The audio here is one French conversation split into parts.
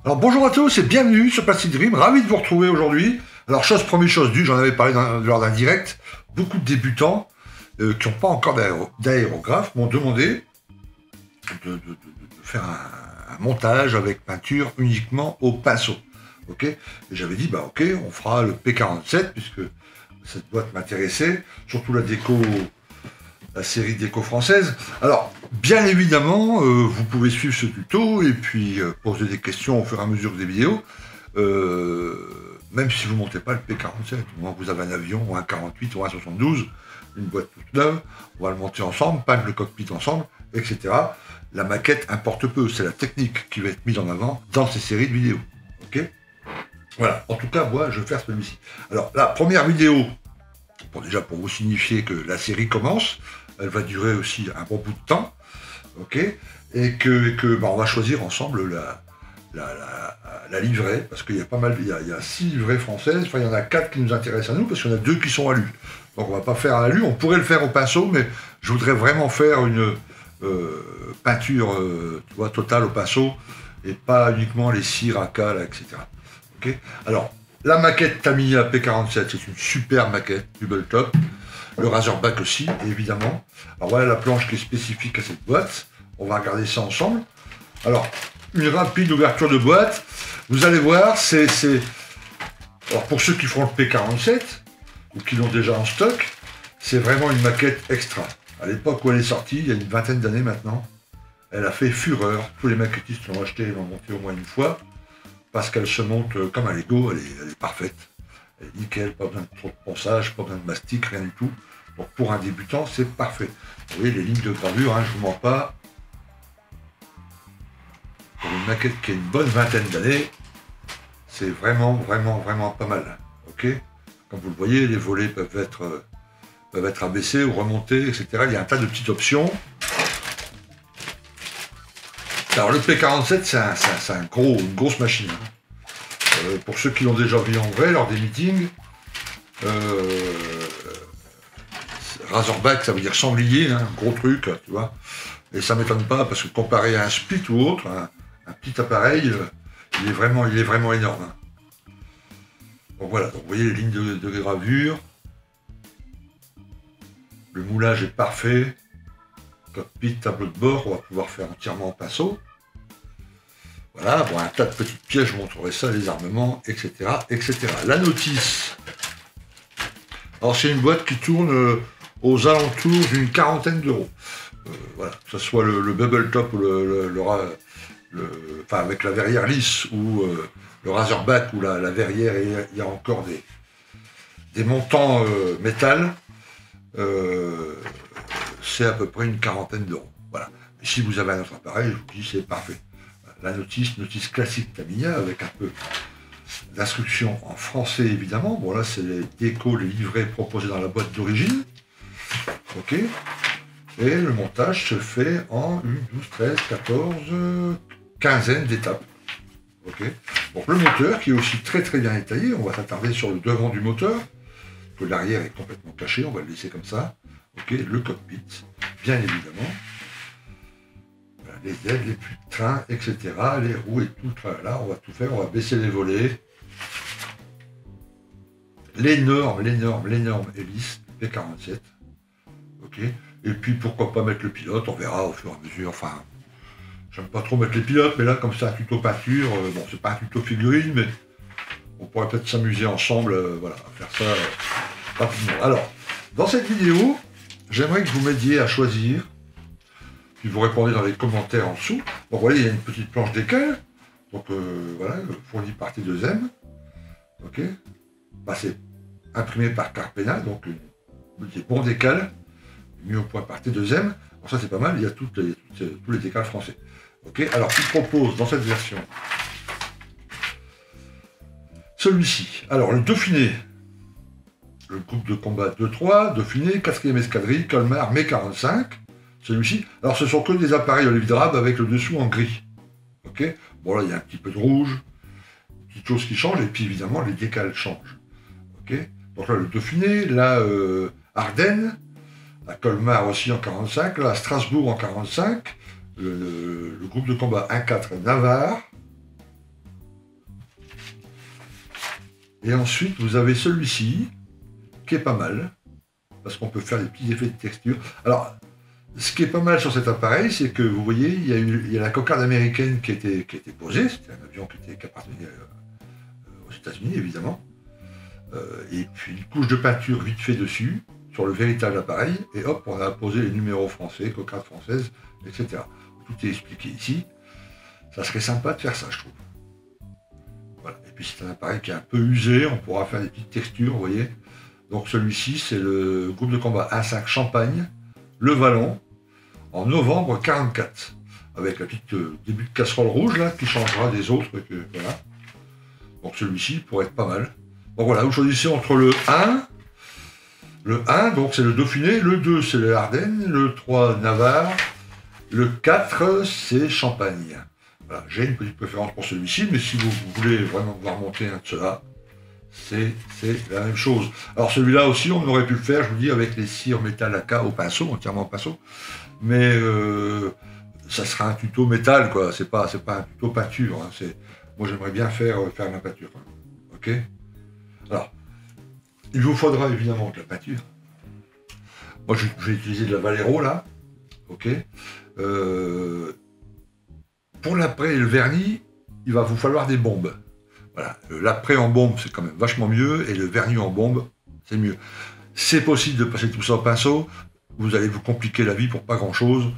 Alors bonjour à tous et bienvenue sur Plastic Dream, ravi de vous retrouver aujourd'hui. Alors première chose due, j'en avais parlé lors d'un direct, beaucoup de débutants qui n'ont pas encore d'aérographe m'ont demandé de faire un montage avec peinture uniquement au pinceau. Ok, et j'avais dit, bah ok, on fera le P47 puisque cette boîte m'intéressait, surtout la série déco française. Alors, bien évidemment, vous pouvez suivre ce tuto et puis poser des questions au fur et à mesure des vidéos. Même si vous ne montez pas le P47, vous avez un avion ou un 48 ou un 72, une boîte toute neuve, on va le monter ensemble, peindre le cockpit ensemble, etc. La maquette importe peu, c'est la technique qui va être mise en avant dans ces séries de vidéos. Ok ? Voilà, en tout cas, moi, je vais faire celui-ci. Alors, la première vidéo, déjà pour vous signifier que la série commence, elle va durer aussi un bon bout de temps, ok, et que on va choisir ensemble la livrée, parce qu'il y a pas mal, il y a 6 livrées françaises, enfin il y en a 4 qui nous intéressent à nous, parce qu'il y en a 2 qui sont à l'alu. Donc on va pas faire à l'alu, on pourrait le faire au pinceau, mais je voudrais vraiment faire une peinture totale au pinceau, et pas uniquement les cires à cale, etc. Okay, alors, la maquette Tamiya P47, c'est une super maquette, Tabletop. Le Razorback aussi, évidemment. Alors voilà la planche qui est spécifique à cette boîte. On va regarder ça ensemble. Alors, une rapide ouverture de boîte. Vous allez voir, alors pour ceux qui font le P47, ou qui l'ont déjà en stock, c'est vraiment une maquette extra. À l'époque où elle est sortie, il y a une vingtaine d'années maintenant, elle a fait fureur. Tous les maquettistes l'ont acheté et l'ont monté au moins une fois. Parce qu'elle se monte comme un Lego, elle est parfaite. Elle est nickel, pas besoin de trop de ponçage, pas besoin de mastic, rien du tout. Donc pour un débutant, c'est parfait. Vous voyez les lignes de gravure, je ne vous mens pas. Pour une maquette qui a une bonne vingtaine d'années, c'est vraiment pas mal. Ok ? Comme vous le voyez, les volets peuvent être abaissés ou remontés, etc. Il y a un tas de petites options. Alors le P47, c'est une grosse machine. Pour ceux qui l'ont déjà vu en vrai lors des meetings, Razorback, ça veut dire sanglier, gros truc, tu vois. Et ça m'étonne pas parce que comparé à un Split ou autre, un petit appareil, il est vraiment énorme. Donc voilà, donc vous voyez les lignes de gravure. Le moulage est parfait. Cockpit, tableau de bord, on va pouvoir faire entièrement en pinceau. Voilà, bon, un tas de petites pièces, je vous montrerai ça, les armements, etc., etc. La notice. Alors c'est une boîte qui tourne aux alentours d'une quarantaine d'euros. Voilà, que ce soit le Bubble Top ou enfin avec la verrière lisse ou le Razorback où la verrière, il y a encore des montants métal. C'est à peu près une quarantaine d'euros. Voilà. Et si vous avez un autre appareil, je vous dis c'est parfait. La notice classique Tamiya avec un peu d'instructions en français évidemment. Bon là c'est les décos, les livrets proposés dans la boîte d'origine. Ok. Et le montage se fait en 1, 12, 13, 14, quinzaine d'étapes. Ok. Donc le moteur qui est aussi très bien détaillé, on va s'attarder sur le devant du moteur, que l'arrière est complètement caché, on va le laisser comme ça. Ok, le cockpit, bien évidemment. Voilà, les ailes, les puits de train, etc. Les roues et tout. Là, on va tout faire, on va baisser les volets. L'énorme hélice P47. Ok. Et puis pourquoi pas mettre le pilote, on verra au fur et à mesure. Enfin, j'aime pas trop mettre les pilotes, mais là, comme c'est un tuto peinture, bon, c'est pas un tuto figurine, mais on pourrait peut-être s'amuser ensemble, voilà, à faire ça rapidement. Alors, dans cette vidéo, j'aimerais que vous m'aidiez à choisir, puis vous répondez dans les commentaires en dessous. Donc voilà, il y a une petite planche d'écale, donc voilà, fournie par T2M. Ok, bah, c'est imprimé par Carpena, donc des bons décals, mis au point par T2M. Donc ça c'est pas mal, il y a tous les décals français. Ok, alors je propose dans cette version celui-ci. Alors le Dauphiné. Le groupe de combat 2-3, Dauphiné, 4e escadrille, Colmar, Mai 45, celui-ci. Alors ce sont que des appareils Olive Drab avec le dessous en gris. Ok. Bon là il y a un petit peu de rouge, petites choses qui changent, et puis évidemment les décals changent. Ok. Donc là le Dauphiné, là Ardennes, à Colmar aussi en 45, là à Strasbourg en 45, le groupe de combat 1-4 Navarre, Et ensuite, vous avez celui-ci, qui est pas mal, parce qu'on peut faire des petits effets de texture. Alors, ce qui est pas mal sur cet appareil, c'est que vous voyez, il y a la cocarde américaine qui était posée, c'était un avion qui appartenait aux États-Unis, évidemment. Et puis une couche de peinture vite fait dessus, sur le véritable appareil, et hop, on a posé les numéros français, cocarde française, etc. Tout est expliqué ici. Ça serait sympa de faire ça, je trouve. Voilà. Et puis c'est un appareil qui est un peu usé, on pourra faire des petites textures, vous voyez. Donc celui-ci, c'est le groupe de combat A5 Champagne, le Vallon, en novembre 44, avec la petite début de casserole rouge là, qui changera des autres. Voilà. Donc celui-ci pourrait être pas mal. Donc voilà, vous choisissez entre le 1, donc c'est le Dauphiné, le 2 c'est le Ardennes, le 3 Navarre, le 4 c'est Champagne. Voilà, j'ai une petite préférence pour celui-ci, mais si vous voulez vraiment voir monter un de ceux-là, c'est la même chose. Alors celui-là aussi, on aurait pu le faire, je vous dis, avec les cires métal AK au pinceau, entièrement au pinceau, mais ça sera un tuto métal, quoi. C'est pas un tuto peinture. Hein. Moi, j'aimerais bien faire la peinture. Hein. Ok. Alors, il vous faudra évidemment de la peinture. Moi, je vais utiliser de la Valero là. Ok. Pour l'après et le vernis, il va vous falloir des bombes. Voilà. L'après en bombe, c'est quand même vachement mieux, et le vernis en bombe, c'est mieux. C'est possible de passer tout ça au pinceau. Vous allez vous compliquer la vie pour pas grand-chose.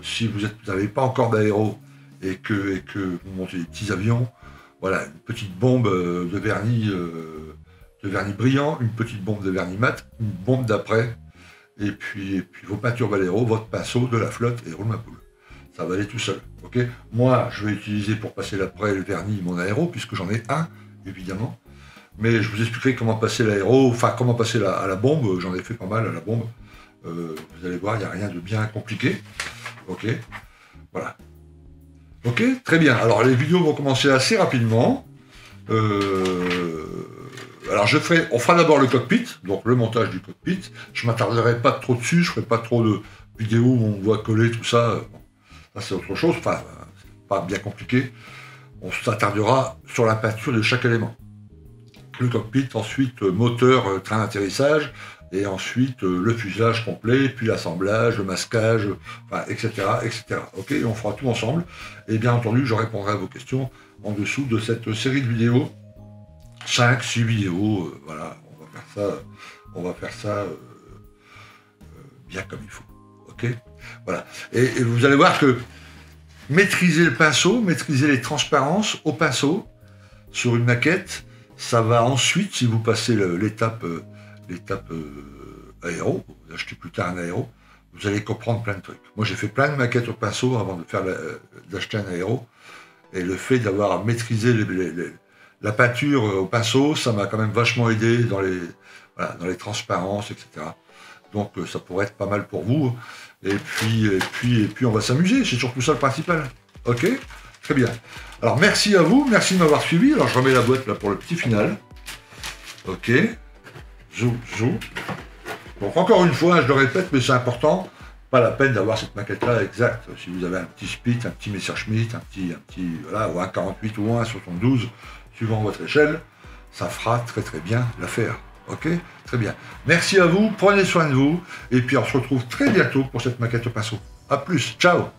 Si vous n'avez pas encore d'aéro et que vous montez des petits avions, voilà, une petite bombe de vernis brillant, une petite bombe de vernis mat, une bombe d'après, et puis vos peintures Valero, votre pinceau, de la flotte et roule ma poule. Ça va aller tout seul. Ok. Moi, je vais utiliser pour passer l'après le vernis mon aéro, puisque j'en ai un, évidemment. Mais je vous expliquerai comment passer l'aéro, enfin comment passer à la bombe. J'en ai fait pas mal à la bombe. Vous allez voir, il n'y a rien de bien compliqué. Ok. Voilà. Ok, très bien. Alors les vidéos vont commencer assez rapidement. Alors on fera d'abord le cockpit, donc le montage du cockpit. Je ne m'attarderai pas trop dessus, je ne ferai pas trop de vidéos où on voit coller tout ça. Ça c'est autre chose, enfin, c'est pas bien compliqué. On s'attardera sur la peinture de chaque élément. Le cockpit, ensuite moteur, train d'atterrissage, et ensuite le fuselage complet, puis l'assemblage, le masquage, enfin, etc., etc. Ok, on fera tout ensemble. Et bien entendu, je répondrai à vos questions en dessous de cette série de vidéos. 5, 6 vidéos, voilà, on va faire ça bien comme il faut. Ok, voilà. Et vous allez voir que maîtriser le pinceau, maîtriser les transparences au pinceau sur une maquette, ça va ensuite, si vous passez l'étape aéro, vous achetez plus tard un aéro, vous allez comprendre plein de trucs. Moi, j'ai fait plein de maquettes au pinceau avant d'acheter un aéro, et le fait d'avoir maîtrisé la peinture au pinceau, ça m'a quand même vachement aidé dans les transparences, etc. Donc, ça pourrait être pas mal pour vous. Et puis on va s'amuser, c'est surtout ça le principal. Ok, très bien. Alors, merci à vous, merci de m'avoir suivi. Alors, je remets la boîte là pour le petit final. Ok. Zou. Donc encore une fois, je le répète, mais c'est important, pas la peine d'avoir cette maquette-là exacte. Si vous avez un petit Spitz, un petit Messerschmitt, un petit voilà, ou un 48 ou un 72, suivant votre échelle, ça fera très très bien l'affaire. Ok, très bien. Merci à vous, prenez soin de vous, et puis on se retrouve très bientôt pour cette maquette au pinceau. A plus, ciao.